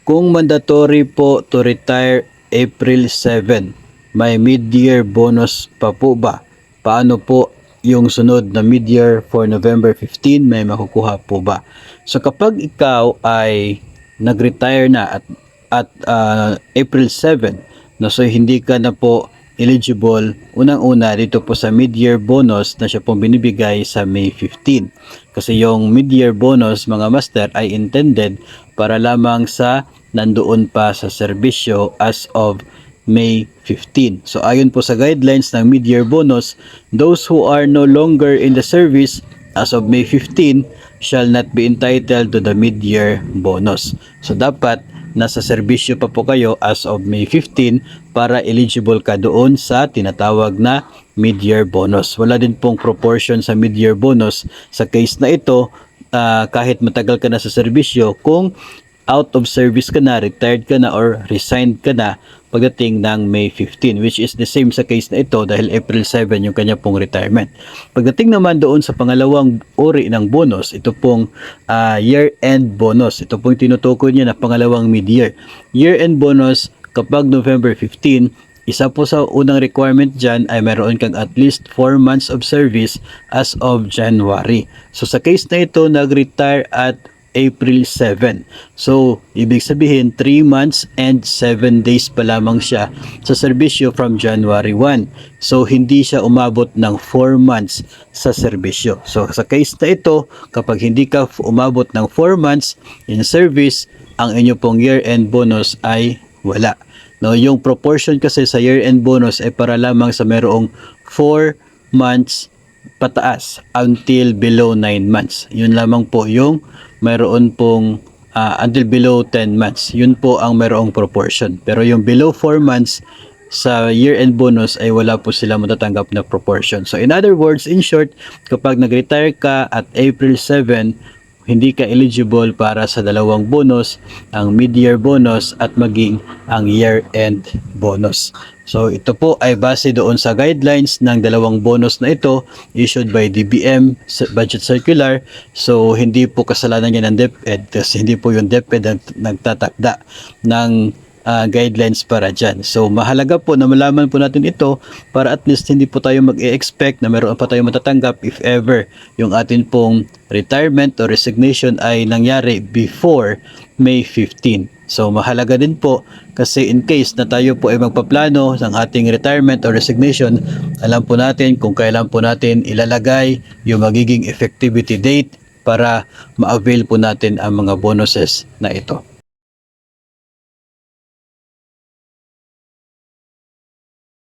Kung mandatory po to retire April 7, may mid-year bonus pa po ba? Paano po yung sunod na mid-year for November 15, may makukuha po ba? So kapag ikaw ay nag-retire na at April 7, no, so hindi ka na po eligible unang-una dito po sa mid-year bonus na siya pong binibigay sa May 15. Kasi yung mid-year bonus mga master ay intended para lamang sa nandoon pa sa serbisyo as of May 15. So ayon po sa guidelines ng mid-year bonus, those who are no longer in the service as of May 15 shall not be entitled to the mid-year bonus. So dapat nasa serbisyo pa po kayo as of May 15 para eligible ka doon sa tinatawag na mid-year bonus. Wala din pong proportion sa mid-year bonus sa case na ito kahit matagal ka na sa serbisyo kung out of service ka na, retired ka na or resigned ka na pagdating ng May 15, which is the same sa case na ito dahil April 7 yung kanya pong retirement. Pagdating naman doon sa pangalawang uri ng bonus, ito pong year-end bonus. Ito pong tinutukoy niya na pangalawang mid-year. Year-end bonus kapag November 15, isa po sa unang requirement dyan ay meron kang at least 4 months of service as of January. So sa case na ito, nag-retire at April 7. So, ibig sabihin 3 months and 7 days pa lamang siya sa serbisyo from January 1. So, hindi siya umabot ng 4 months sa serbisyo. So, sa case na ito, kapag hindi ka umabot ng 4 months in service, ang inyo pong year-end bonus ay wala. No, yung proportion kasi sa year-end bonus ay para lamang sa merong 4 months pataas until below 9 months. Yun lamang po yung mayroon pong until below 10 months. Yun po ang mayroong proportion. Pero yung below 4 months sa year-end bonus ay wala po sila matatanggap na proportion. So in other words, in short, kapag nag-retire ka at April 7, hindi ka eligible para sa dalawang bonus, ang mid-year bonus at maging ang year-end bonus. So ito po ay base doon sa guidelines ng dalawang bonus na ito issued by DBM Budget Circular. So hindi po kasalanan niya ng DepEd kasi hindi po yung DepEd ang nagtatakda ng guidelines para dyan. So mahalaga po na malaman po natin ito para at least hindi po tayo mag-e-expect na meron pa tayo matatanggap if ever yung atin pong retirement or resignation ay nangyari before May 15. So mahalaga din po kasi in case na tayo po ay magpaplano ng ating retirement or resignation, alam po natin kung kailan po natin ilalagay yung magiging effectivity date para ma-avail po natin ang mga bonuses na ito.